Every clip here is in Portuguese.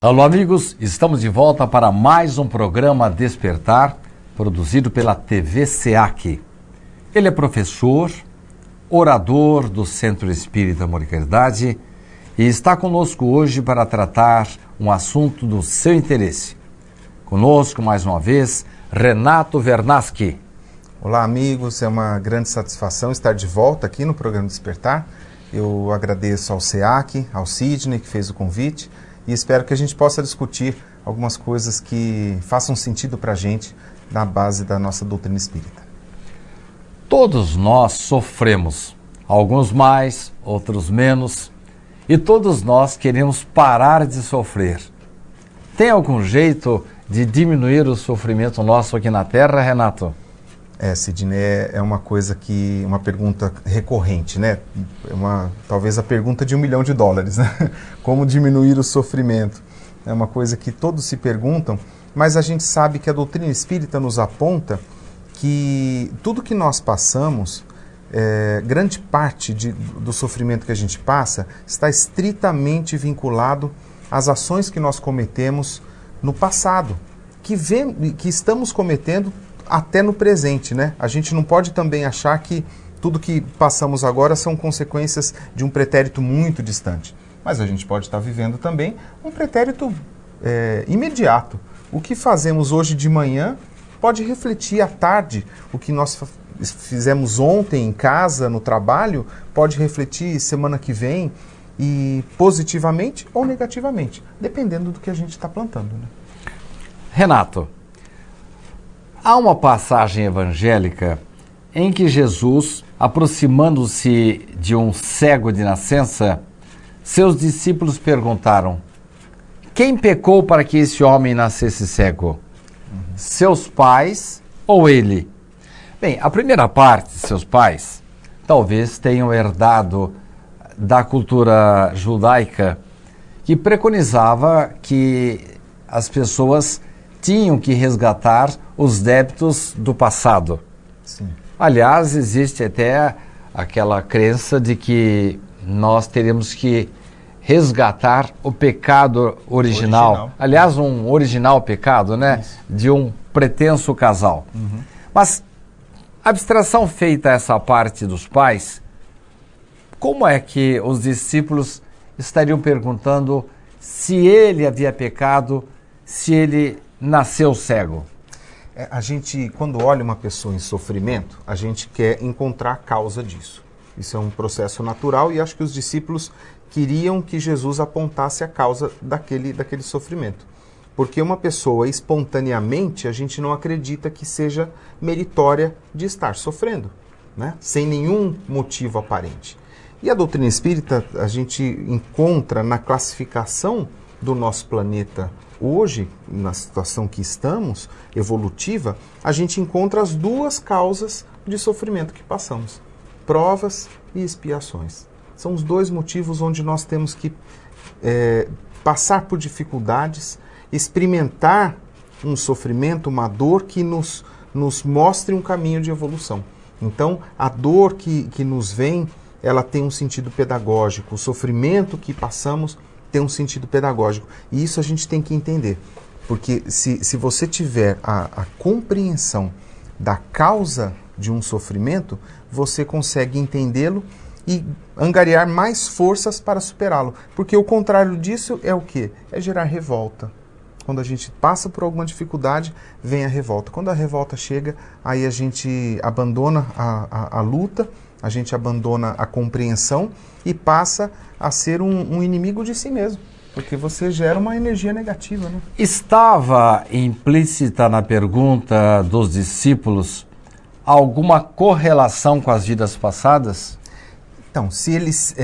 Alô, amigos, estamos de volta para mais um programa Despertar, produzido pela TV SEAC. Ele é professor, orador do Centro Espírita Amor e Caridade e está conosco hoje para tratar um assunto do seu interesse. Conosco, mais uma vez, Renato Vernaschi. Olá, amigos, é uma grande satisfação estar de volta aqui no programa Despertar. Eu agradeço ao SEAC, ao Sidney, que fez o convite, e espero que a gente possa discutir algumas coisas que façam sentido para a gente na base da nossa doutrina espírita. Todos nós sofremos, alguns mais, outros menos, e todos nós queremos parar de sofrer. Tem algum jeito de diminuir o sofrimento nosso aqui na Terra, Renato? Sidney, é uma coisa que, uma pergunta recorrente, né? Talvez a pergunta de $1 milhão, né? Como diminuir o sofrimento? É uma coisa que todos se perguntam, mas a gente sabe que a doutrina espírita nos aponta que tudo que nós passamos, grande parte do sofrimento que a gente passa, está estritamente vinculado às ações que nós cometemos no passado, que estamos cometendo até no presente, né? A gente não pode também achar que tudo que passamos agora são consequências de um pretérito muito distante. Mas a gente pode estar vivendo também um pretérito imediato. O que fazemos hoje de manhã pode refletir à tarde. O que nós fizemos ontem em casa, no trabalho, pode refletir semana que vem, e positivamente ou negativamente, dependendo do que a gente está plantando, né? Renato, há uma passagem evangélica em que Jesus, aproximando-se de um cego de nascença, seus discípulos perguntaram: quem pecou para que esse homem nascesse cego? Seus pais ou ele? Bem, a primeira parte, seus pais, talvez tenham herdado da cultura judaica, que preconizava que as pessoas tinham que resgatar os débitos do passado. Sim. Aliás, existe até aquela crença de que nós teremos que resgatar o pecado original. Aliás, um original pecado, né? Isso. De um pretenso casal. Uhum. Mas, abstração feita essa parte dos pais, como é que os discípulos estariam perguntando se ele havia pecado, se ele nasceu cego? A gente, quando olha uma pessoa em sofrimento, a gente quer encontrar a causa disso. Isso é um processo natural e acho que os discípulos queriam que Jesus apontasse a causa daquele sofrimento. Porque uma pessoa espontaneamente, a gente não acredita que seja meritória de estar sofrendo, né? Sem nenhum motivo aparente. E a doutrina espírita, a gente encontra na classificação do nosso planeta hoje, na situação que estamos, evolutiva, a gente encontra as duas causas de sofrimento que passamos: provas e expiações. São os dois motivos onde nós temos que passar por dificuldades, experimentar um sofrimento, uma dor que nos mostre um caminho de evolução. Então, a dor que nos vem, ela tem um sentido pedagógico. O sofrimento que passamos tem um sentido pedagógico. E isso a gente tem que entender. Porque se você tiver a compreensão da causa de um sofrimento, você consegue entendê-lo e angariar mais forças para superá-lo. Porque o contrário disso é o quê? É gerar revolta. Quando a gente passa por alguma dificuldade, vem a revolta. Quando a revolta chega, aí a gente abandona a luta, a gente abandona a compreensão e passa a ser um inimigo de si mesmo, porque você gera uma energia negativa, né? Estava implícita na pergunta dos discípulos alguma correlação com as vidas passadas? Então, se eles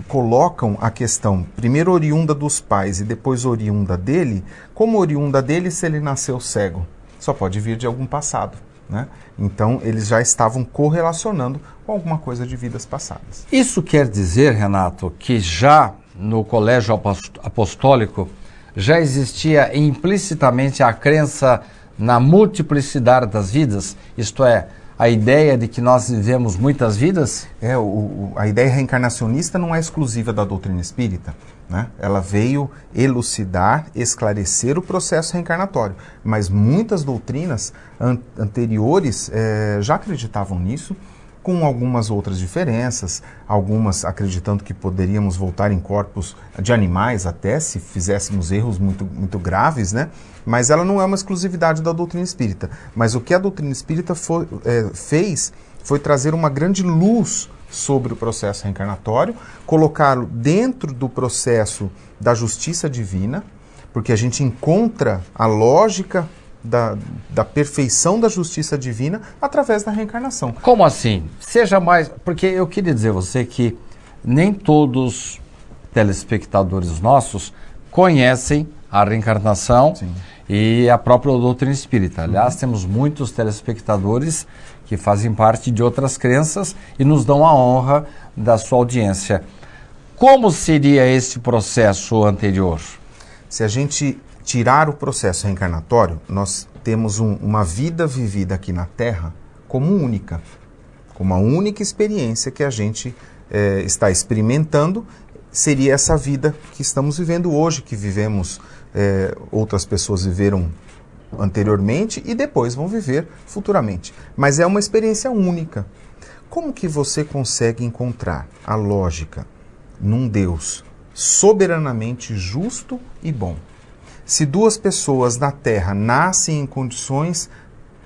colocam a questão primeiro oriunda dos pais e depois oriunda dele, como oriunda dele se ele nasceu cego? Só pode vir de algum passado, né? Então, eles já estavam correlacionando com alguma coisa de vidas passadas. Isso quer dizer, Renato, que já no colégio apostólico já existia implicitamente a crença na multiplicidade das vidas, isto é, a ideia de que nós vivemos muitas vidas? A ideia reencarnacionista não é exclusiva da doutrina espírita, né? Ela veio elucidar, esclarecer o processo reencarnatório, mas muitas doutrinas anteriores já acreditavam nisso, com algumas outras diferenças, algumas acreditando que poderíamos voltar em corpos de animais até, se fizéssemos erros muito graves, né? Mas ela não é uma exclusividade da doutrina espírita. Mas o que a doutrina espírita fez foi trazer uma grande luz sobre o processo reencarnatório, colocá-lo dentro do processo da justiça divina, porque a gente encontra a lógica da perfeição da justiça divina através da reencarnação. Como assim? Seja mais... Porque eu queria dizer a você que nem todos telespectadores nossos conhecem a reencarnação. Sim. E a própria doutrina espírita. Aliás, temos muitos telespectadores que fazem parte de outras crenças e nos dão a honra da sua audiência. Como seria esse processo anterior? Se a gente tirar o processo reencarnatório, nós temos uma vida vivida aqui na Terra como única, como a única experiência que a gente está experimentando, seria essa vida que estamos vivendo hoje, que vivemos, outras pessoas viveram anteriormente e depois vão viver futuramente. Mas é uma experiência única. Como que você consegue encontrar a lógica num Deus soberanamente justo e bom? Se duas pessoas na Terra nascem em condições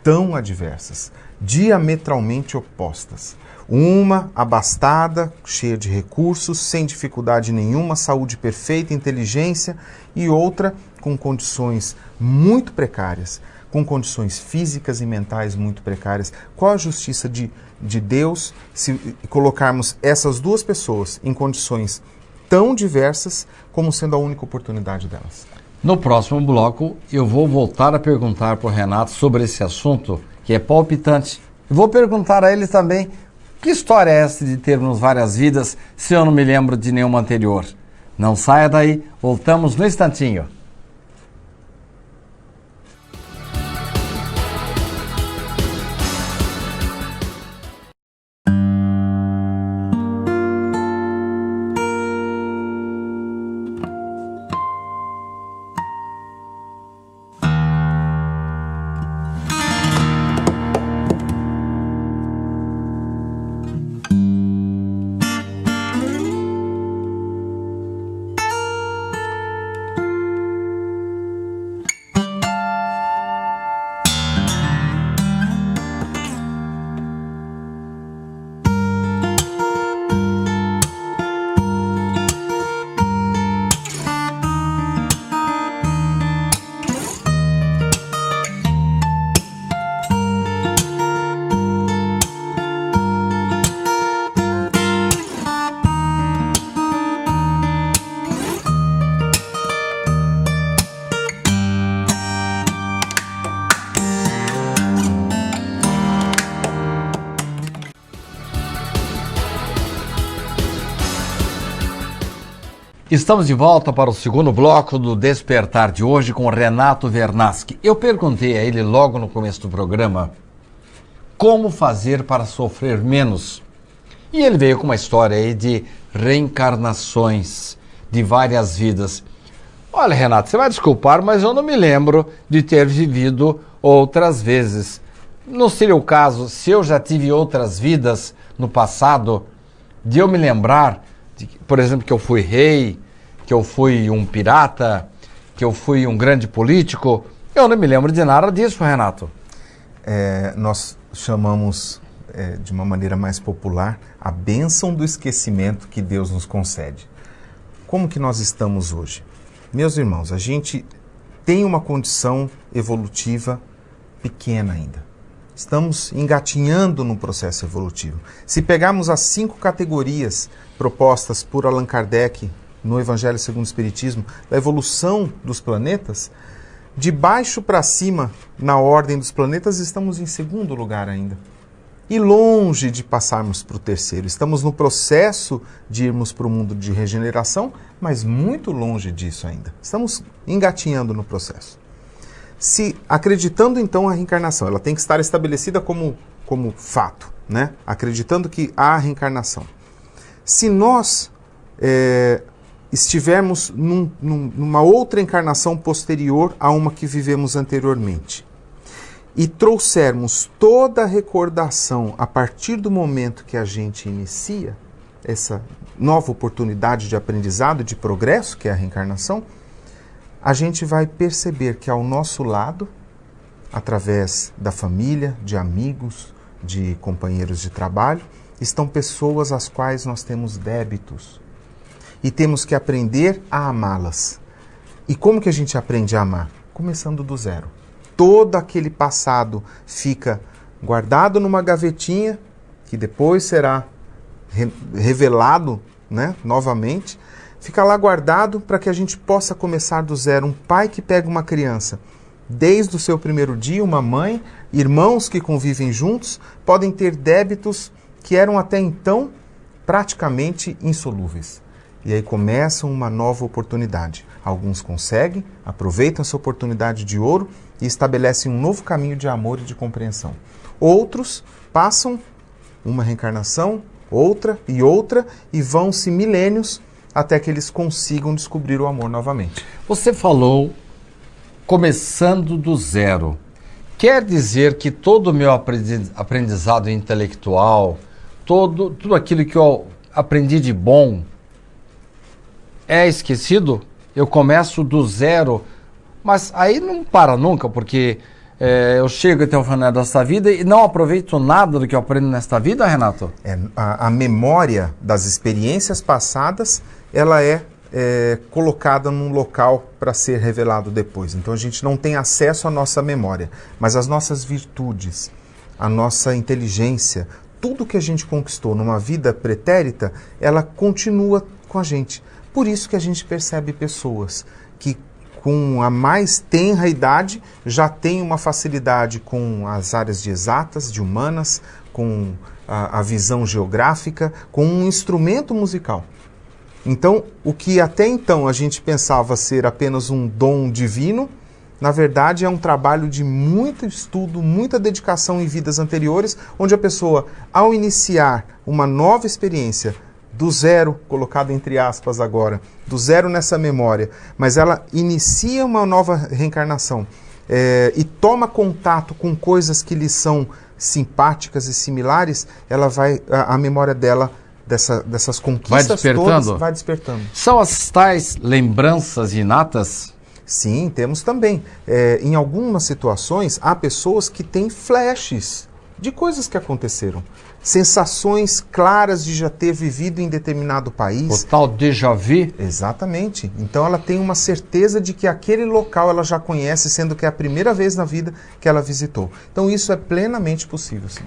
tão adversas, diametralmente opostas, uma abastada, cheia de recursos, sem dificuldade nenhuma, saúde perfeita, inteligência, e outra com condições muito precárias, com condições físicas e mentais muito precárias. Qual a justiça de Deus se colocarmos essas duas pessoas em condições tão diversas como sendo a única oportunidade delas? No próximo bloco, eu vou voltar a perguntar para o Renato sobre esse assunto, que é palpitante. Vou perguntar a ele também, que história é essa de termos várias vidas, se eu não me lembro de nenhuma anterior? Não saia daí, voltamos no instantinho. Estamos de volta para o segundo bloco do Despertar de hoje com Renato Vernaschi. Eu perguntei a ele logo no começo do programa como fazer para sofrer menos. E ele veio com uma história aí de reencarnações, de várias vidas. Olha, Renato, você vai desculpar, mas eu não me lembro de ter vivido outras vezes. Não seria o caso, se eu já tive outras vidas no passado, de eu me lembrar, por exemplo, que eu fui rei, que eu fui um pirata, que eu fui um grande político? Eu não me lembro de nada disso, Renato. Nós chamamos, de uma maneira mais popular, a bênção do esquecimento que Deus nos concede. Como que nós estamos hoje? Meus irmãos, a gente tem uma condição evolutiva pequena ainda. Estamos engatinhando no processo evolutivo. Se pegarmos as 5 categorias propostas por Allan Kardec no Evangelho segundo o Espiritismo, da evolução dos planetas, de baixo para cima, na ordem dos planetas, estamos em segundo lugar ainda. E longe de passarmos para o terceiro. Estamos no processo de irmos para o mundo de regeneração, mas muito longe disso ainda. Estamos engatinhando no processo. Se acreditando então a reencarnação, ela tem que estar estabelecida como como fato, né? Acreditando que há reencarnação. Se nós estivermos numa outra encarnação posterior a uma que vivemos anteriormente, e trouxermos toda a recordação a partir do momento que a gente inicia essa nova oportunidade de aprendizado, de progresso, que é a reencarnação, a gente vai perceber que ao nosso lado, através da família, de amigos, de companheiros de trabalho, estão pessoas às quais nós temos débitos. E temos que aprender a amá-las. E como que a gente aprende a amar? Começando do zero. Todo aquele passado fica guardado numa gavetinha, que depois será revelado, né, novamente. Fica lá guardado para que a gente possa começar do zero. Um pai que pega uma criança desde o seu primeiro dia, uma mãe, irmãos que convivem juntos, podem ter débitos que eram até então praticamente insolúveis. E aí começam uma nova oportunidade. Alguns conseguem, aproveitam essa oportunidade de ouro e estabelecem um novo caminho de amor e de compreensão. Outros passam uma reencarnação, outra, e vão-se milênios até que eles consigam descobrir o amor novamente. Você falou começando do zero. Quer dizer que todo o meu aprendizado intelectual, tudo aquilo que eu aprendi de bom, é esquecido? Eu começo do zero, mas aí não para nunca, porque eu chego até o final desta vida e não aproveito nada do que eu aprendo nesta vida, Renato? A memória das experiências passadas, ela é colocada num local para ser revelado depois. Então a gente não tem acesso à nossa memória, mas as nossas virtudes, a nossa inteligência, tudo que a gente conquistou numa vida pretérita, ela continua com a gente. Por isso que a gente percebe pessoas que com a mais tenra idade já têm uma facilidade com as áreas de exatas, de humanas, com a visão geográfica, com um instrumento musical. Então, o que até então a gente pensava ser apenas um dom divino, na verdade é um trabalho de muito estudo, muita dedicação em vidas anteriores, onde a pessoa, ao iniciar uma nova experiência, do zero, colocado entre aspas agora, do zero nessa memória, mas ela inicia uma nova reencarnação e toma contato com coisas que lhe são simpáticas e similares, ela vai, a memória dela, dessas conquistas todas, vai despertando. São as tais lembranças inatas? Sim, temos também. Em algumas situações, há pessoas que têm flashes de coisas que aconteceram. Sensações claras de já ter vivido em determinado país. O tal déjà vu? Exatamente. Então ela tem uma certeza de que aquele local ela já conhece, sendo que é a primeira vez na vida que ela visitou. Então isso é plenamente possível, sim.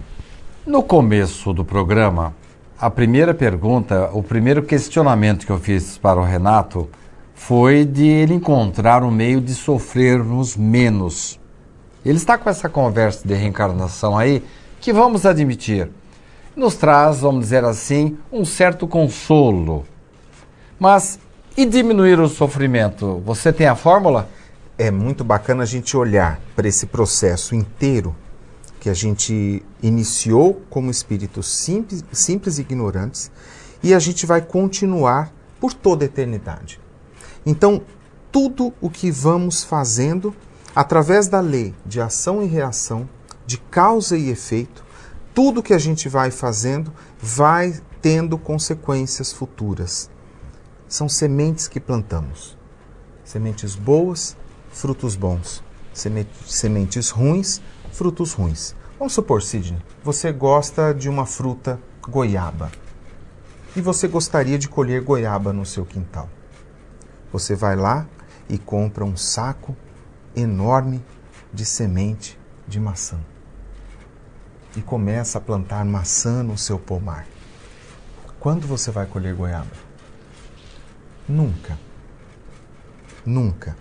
No começo do programa, a primeira pergunta, o primeiro questionamento que eu fiz para o Renato foi de ele encontrar um meio de sofrermos menos. Ele está com essa conversa de reencarnação aí, que vamos admitir, nos traz, vamos dizer assim, um certo consolo. Mas, e diminuir o sofrimento? Você tem a fórmula? É muito bacana a gente olhar para esse processo inteiro que a gente iniciou como espíritos simples e ignorantes e a gente vai continuar por toda a eternidade. Então, tudo o que vamos fazendo, através da lei de ação e reação, de causa e efeito, tudo que a gente vai fazendo vai tendo consequências futuras. São sementes que plantamos. Sementes boas, frutos bons. Sementes ruins, frutos ruins. Vamos supor, Sidney, você gosta de uma fruta goiaba. E você gostaria de colher goiaba no seu quintal. Você vai lá e compra um saco enorme de semente de maçã. E começa a plantar maçã no seu pomar. Quando você vai colher goiaba? Nunca. Nunca.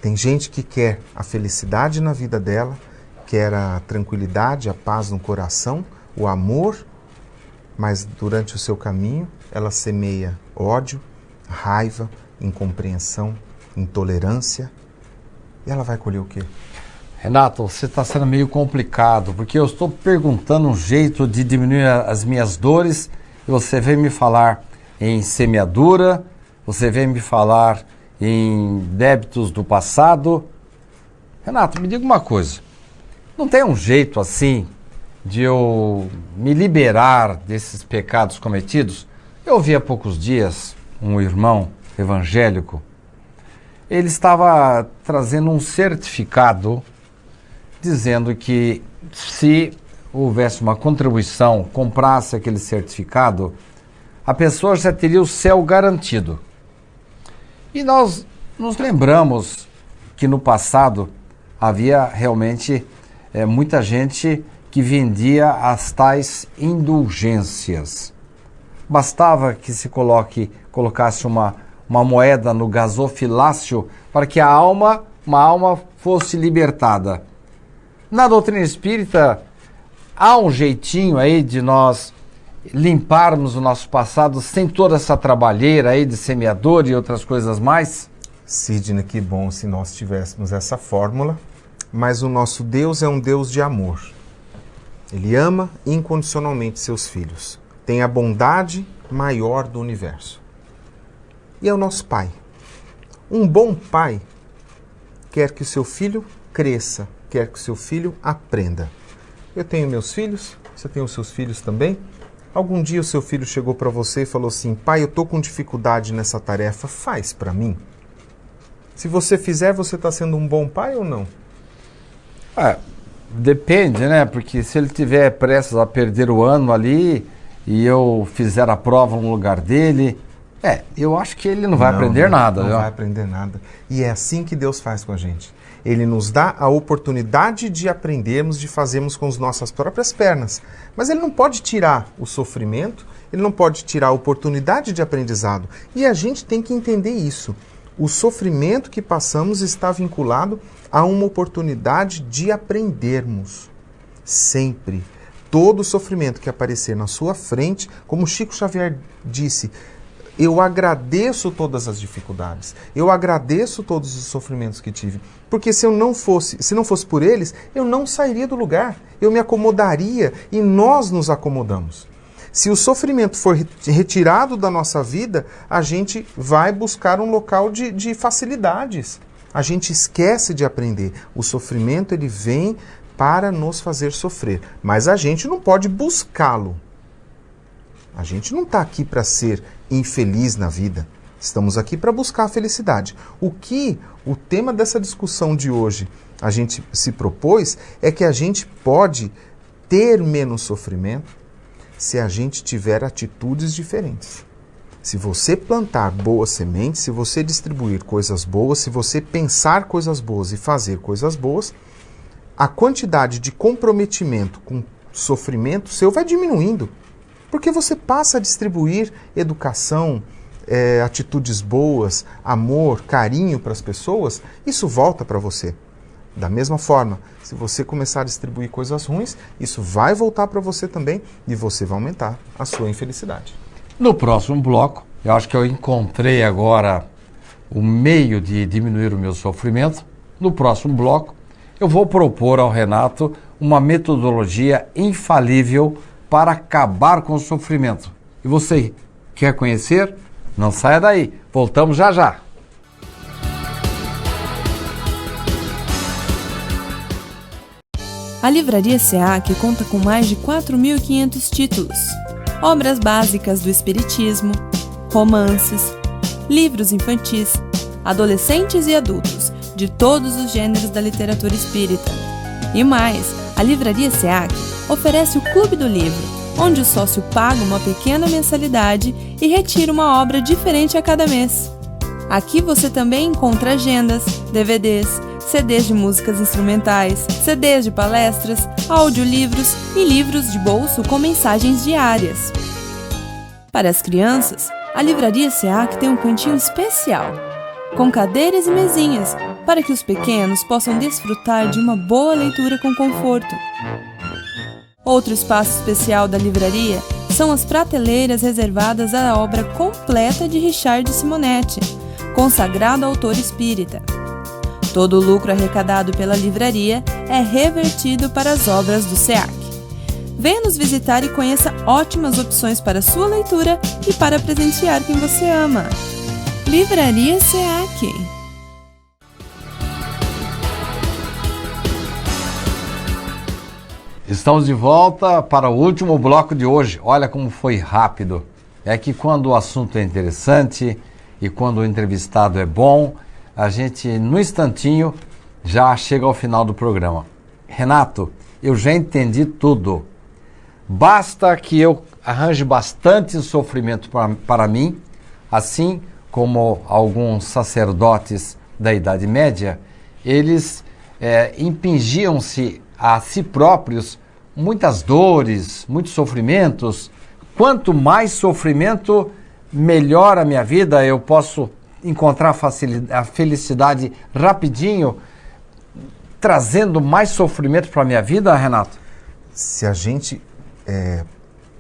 Tem gente que quer a felicidade na vida dela, quer a tranquilidade, a paz no coração, o amor, mas durante o seu caminho ela semeia ódio, raiva, incompreensão, intolerância. E ela vai colher o quê? Renato, você está sendo meio complicado, porque eu estou perguntando um jeito de diminuir as minhas dores e você vem me falar em semeadura, você vem me falar em débitos do passado. Renato, me diga uma coisa, não tem um jeito assim de eu me liberar desses pecados cometidos? Eu ouvi há poucos dias um irmão evangélico, ele estava trazendo um certificado dizendo que se houvesse uma contribuição, comprasse aquele certificado, a pessoa já teria o céu garantido. E nós nos lembramos que no passado havia realmente muita gente que vendia as tais indulgências. Bastava que se colocasse uma moeda no gasofilácio para que uma alma fosse libertada. Na doutrina espírita, há um jeitinho aí de nós limparmos o nosso passado sem toda essa trabalheira aí de semeador e outras coisas mais? Sidney, que bom se nós tivéssemos essa fórmula, mas o nosso Deus é um Deus de amor. Ele ama incondicionalmente seus filhos. Tem a bondade maior do universo. E é o nosso Pai. Um bom pai quer que o seu filho cresça, quer que o seu filho aprenda. Eu tenho meus filhos, você tem os seus filhos também? Algum dia o seu filho chegou para você e falou assim: pai, eu estou com dificuldade nessa tarefa, faz para mim? Se você fizer, você está sendo um bom pai ou não? Depende, né? Porque se ele tiver prestes a perder o ano ali e eu fizer a prova no lugar dele, eu acho que ele não vai aprender nada. Não vai aprender nada. E é assim que Deus faz com a gente. Ele nos dá a oportunidade de aprendermos, de fazermos com as nossas próprias pernas. Mas ele não pode tirar o sofrimento, ele não pode tirar a oportunidade de aprendizado. E a gente tem que entender isso. O sofrimento que passamos está vinculado a uma oportunidade de aprendermos. Sempre. Todo sofrimento que aparecer na sua frente, como Chico Xavier disse, eu agradeço todas as dificuldades, eu agradeço todos os sofrimentos que tive, porque se não fosse por eles, eu não sairia do lugar, eu me acomodaria e nós nos acomodamos. Se o sofrimento for retirado da nossa vida, a gente vai buscar um local de facilidades. A gente esquece de aprender. O sofrimento ele vem para nos fazer sofrer, mas a gente não pode buscá-lo. A gente não está aqui para ser infeliz na vida. Estamos aqui para buscar a felicidade. O que o tema dessa discussão de hoje a gente se propôs é que a gente pode ter menos sofrimento se a gente tiver atitudes diferentes. Se você plantar boas sementes, se você distribuir coisas boas, se você pensar coisas boas e fazer coisas boas, a quantidade de comprometimento com sofrimento seu vai diminuindo. Porque você passa a distribuir educação, atitudes boas, amor, carinho para as pessoas, isso volta para você. Da mesma forma, se você começar a distribuir coisas ruins, isso vai voltar para você também e você vai aumentar a sua infelicidade. No próximo bloco, eu acho que eu encontrei agora o meio de diminuir o meu sofrimento. No próximo bloco, eu vou propor ao Renato uma metodologia infalível para acabar com o sofrimento. E você quer conhecer? Não saia daí. Voltamos já já. A Livraria SEAC conta com mais de 4.500 títulos, obras básicas do Espiritismo, romances, livros infantis, adolescentes e adultos, de todos os gêneros da literatura espírita. E mais, a Livraria SEAC oferece o Clube do Livro, onde o sócio paga uma pequena mensalidade e retira uma obra diferente a cada mês. Aqui você também encontra agendas, DVDs, CDs de músicas instrumentais, CDs de palestras, audiolivros e livros de bolso com mensagens diárias. Para as crianças, a Livraria SEAC tem um cantinho especial, com cadeiras e mesinhas, para que os pequenos possam desfrutar de uma boa leitura com conforto. Outro espaço especial da livraria são as prateleiras reservadas à obra completa de Richard Simonetti, consagrado autor espírita. Todo o lucro arrecadado pela livraria é revertido para as obras do SEAC. Venha nos visitar e conheça ótimas opções para sua leitura e para presentear quem você ama. Livraria SEAC. Estamos de volta para o último bloco de hoje. Olha como foi rápido. É que quando o assunto é interessante e quando o entrevistado é bom, a gente, no instantinho, já chega ao final do programa. Renato, eu já entendi tudo. Basta que eu arranje bastante sofrimento para mim, assim como alguns sacerdotes da Idade Média, eles impingiam-se a si próprios muitas dores, muitos sofrimentos. Quanto mais sofrimento, melhor a minha vida, eu posso encontrar a felicidade rapidinho, trazendo mais sofrimento para a minha vida, Renato? Se a gente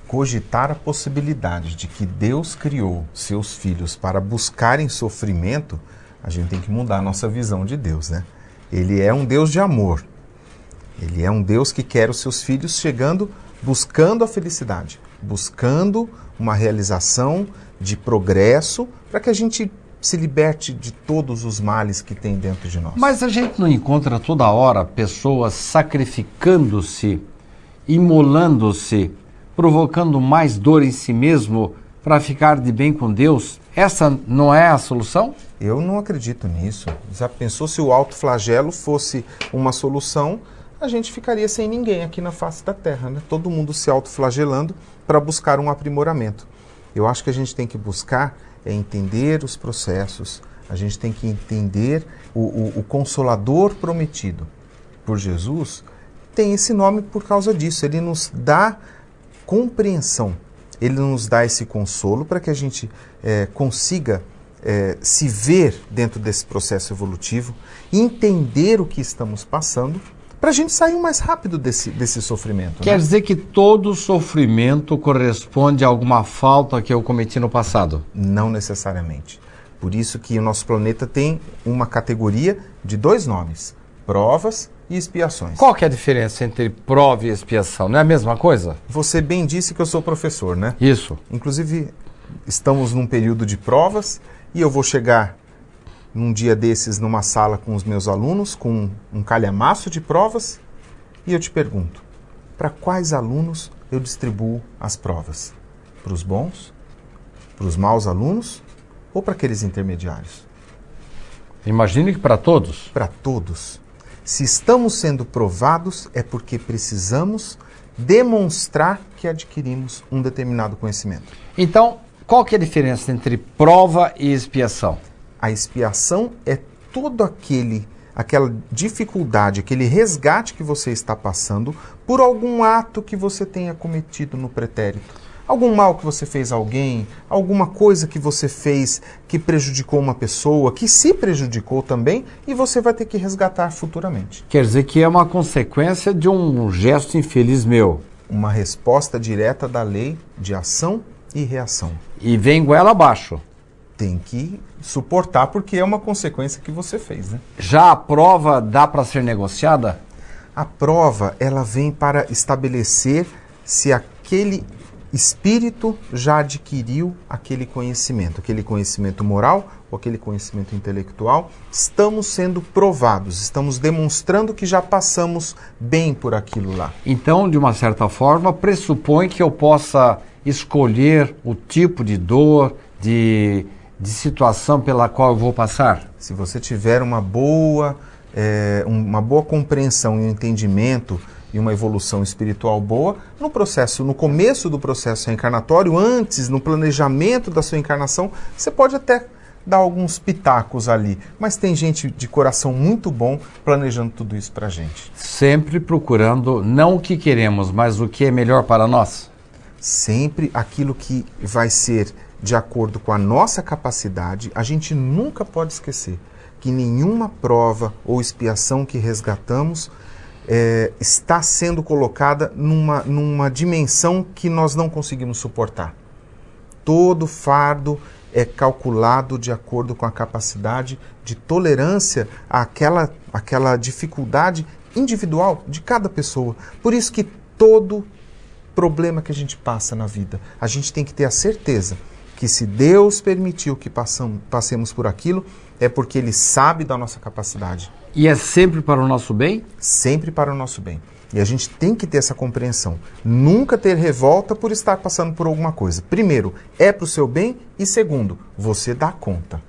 cogitar a possibilidade de que Deus criou seus filhos para buscarem sofrimento, a gente tem que mudar a nossa visão de Deus, né? Ele é um Deus de amor. Ele é um Deus que quer os seus filhos buscando a felicidade, buscando uma realização de progresso para que a gente se liberte de todos os males que tem dentro de nós. Mas a gente não encontra toda hora pessoas sacrificando-se, imolando-se, provocando mais dor em si mesmo para ficar de bem com Deus? Essa não é a solução? Eu não acredito nisso. Já pensou se o autoflagelo fosse uma solução? A gente ficaria sem ninguém aqui na face da Terra, né? Todo mundo se autoflagelando para buscar um aprimoramento. Eu acho que a gente tem que buscar entender os processos, a gente tem que entender o Consolador prometido por Jesus. Tem esse nome por causa disso, ele nos dá compreensão, ele nos dá esse consolo para que a gente consiga se ver dentro desse processo evolutivo, entender o que estamos passando, para a gente sair mais rápido desse sofrimento. Quer dizer que todo sofrimento corresponde a alguma falta que eu cometi no passado? Não necessariamente. Por isso que o nosso planeta tem uma categoria de 2 nomes, provas e expiações. Qual que é a diferença entre prova e expiação? Não é a mesma coisa? Você bem disse que eu sou professor, né? Isso. Inclusive, estamos num período de provas e eu vou chegar num dia desses numa sala com os meus alunos, com um calhamaço de provas, e eu te pergunto, para quais alunos eu distribuo as provas? Para os bons? Para os maus alunos? Ou para aqueles intermediários? Imagine que para todos. Para todos. Se estamos sendo provados, é porque precisamos demonstrar que adquirimos um determinado conhecimento. Então, qual que é a diferença entre prova e expiação? A expiação é todo aquela dificuldade, aquele resgate que você está passando por algum ato que você tenha cometido no pretérito. Algum mal que você fez a alguém, alguma coisa que você fez que prejudicou uma pessoa, que se prejudicou também, e você vai ter que resgatar futuramente. Quer dizer que é uma consequência de um gesto infeliz meu. Uma resposta direta da lei de ação e reação. E vem goela abaixo. Tem que suportar porque é uma consequência que você fez, né? Já a prova dá para ser negociada? A prova, ela vem para estabelecer se aquele espírito já adquiriu aquele conhecimento moral ou aquele conhecimento intelectual. Estamos sendo provados, estamos demonstrando que já passamos bem por aquilo lá. Então, de uma certa forma, pressupõe que eu possa escolher o tipo de dor, de situação pela qual eu vou passar? Se você tiver uma boa compreensão e um entendimento e uma evolução espiritual boa, no começo do processo reencarnatório, antes, no planejamento da sua encarnação, você pode até dar alguns pitacos ali, mas tem gente de coração muito bom planejando tudo isso pra gente. Sempre procurando não o que queremos, mas o que é melhor para nós. Sempre aquilo que vai ser de acordo com a nossa capacidade. A gente nunca pode esquecer que nenhuma prova ou expiação que resgatamos está sendo colocada numa dimensão que nós não conseguimos suportar. Todo fardo é calculado de acordo com a capacidade de tolerância àquela dificuldade individual de cada pessoa. Por isso que todo problema que a gente passa na vida, a gente tem que ter a certeza que se Deus permitiu que passemos por aquilo, é porque Ele sabe da nossa capacidade. E é sempre para o nosso bem? Sempre para o nosso bem. E a gente tem que ter essa compreensão. Nunca ter revolta por estar passando por alguma coisa. Primeiro, é para o seu bem. E segundo, você dá conta.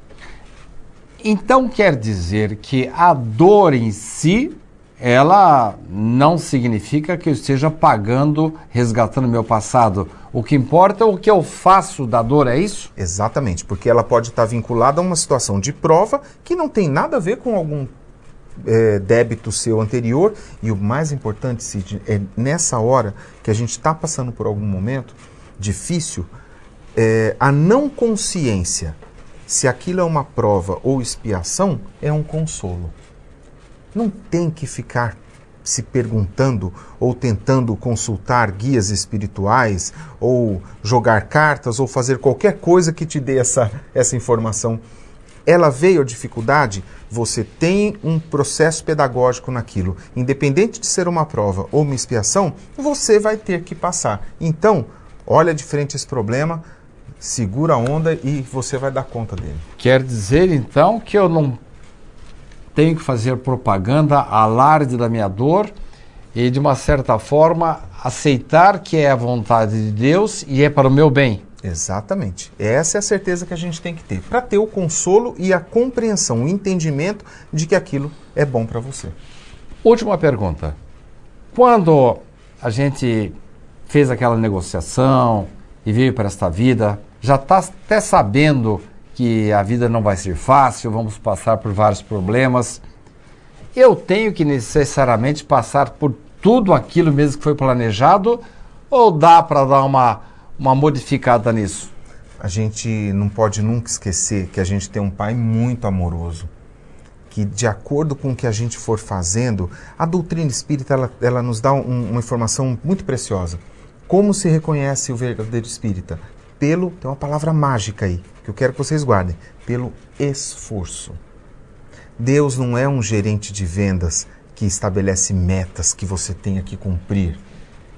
Então quer dizer que a dor em si, ela não significa que eu esteja pagando, resgatando meu passado. O que importa é o que eu faço da dor, é isso? Exatamente, porque ela pode estar vinculada a uma situação de prova que não tem nada a ver com algum débito seu anterior. E o mais importante, Cid, é nessa hora que a gente está passando por algum momento difícil, a não consciência se aquilo é uma prova ou expiação, é um consolo. Não tem que ficar se perguntando ou tentando consultar guias espirituais ou jogar cartas ou fazer qualquer coisa que te dê essa informação. Ela veio a dificuldade, você tem um processo pedagógico naquilo. Independente de ser uma prova ou uma expiação, você vai ter que passar. Então, olha de frente esse problema, segura a onda e você vai dar conta dele. Quer dizer, então, que eu não tenho que fazer propaganda, alarde da minha dor e, de uma certa forma, aceitar que é a vontade de Deus e é para o meu bem. Exatamente. Essa é a certeza que a gente tem que ter, para ter o consolo e a compreensão, o entendimento de que aquilo é bom para você. Última pergunta. Quando a gente fez aquela negociação e veio para esta vida, já está até sabendo que a vida não vai ser fácil, vamos passar por vários problemas. Eu tenho que necessariamente passar por tudo aquilo mesmo que foi planejado ou dá para dar uma modificada nisso? A gente não pode nunca esquecer que a gente tem um pai muito amoroso, que de acordo com o que a gente for fazendo, a doutrina espírita ela nos dá uma informação muito preciosa. Como se reconhece o verdadeiro espírita? Tem uma palavra mágica aí, que eu quero que vocês guardem, pelo esforço. Deus não é um gerente de vendas que estabelece metas que você tenha que cumprir.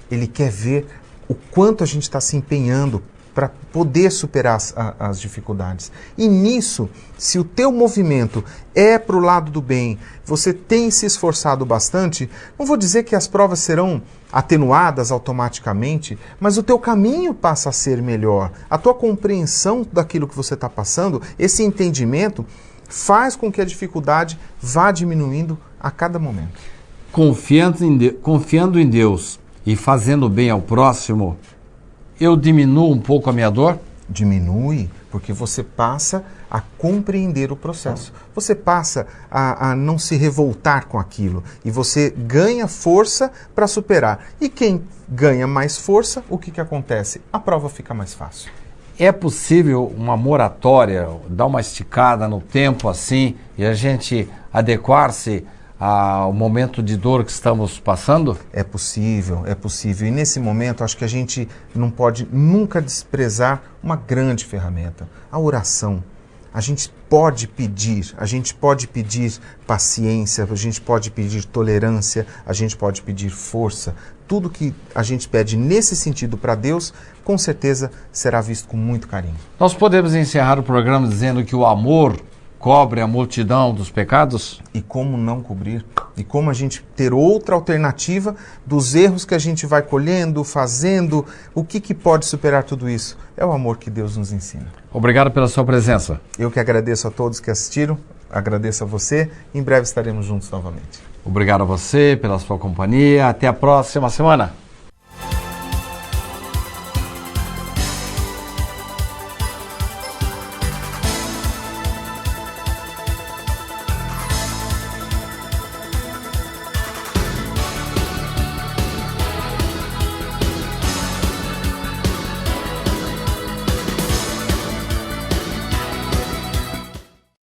Ele quer ver o quanto a gente está se empenhando para poder superar as dificuldades. E nisso, se o teu movimento é para o lado do bem, você tem se esforçado bastante, não vou dizer que as provas serão atenuadas automaticamente, mas o teu caminho passa a ser melhor. A tua compreensão daquilo que você está passando, esse entendimento, faz com que a dificuldade vá diminuindo a cada momento. Confiando em Deus e fazendo bem ao próximo, eu diminuo um pouco a minha dor? Diminui, porque você passa a compreender o processo. Você passa a não se revoltar com aquilo. E você ganha força para superar. E quem ganha mais força, o que acontece? A prova fica mais fácil. É possível uma moratória, dar uma esticada no tempo assim, e a gente adequar-se ao momento de dor que estamos passando? É possível, é possível. E nesse momento, acho que a gente não pode nunca desprezar uma grande ferramenta, a oração. A gente pode pedir paciência, a gente pode pedir tolerância, a gente pode pedir força. Tudo que a gente pede nesse sentido para Deus, com certeza será visto com muito carinho. Nós podemos encerrar o programa dizendo que o amor cobre a multidão dos pecados? E como não cobrir? E como a gente ter outra alternativa dos erros que a gente vai colhendo, fazendo? O que pode superar tudo isso? É o amor que Deus nos ensina. Obrigado pela sua presença. Eu que agradeço a todos que assistiram, agradeço a você. Em breve estaremos juntos novamente. Obrigado a você pela sua companhia. Até a próxima semana.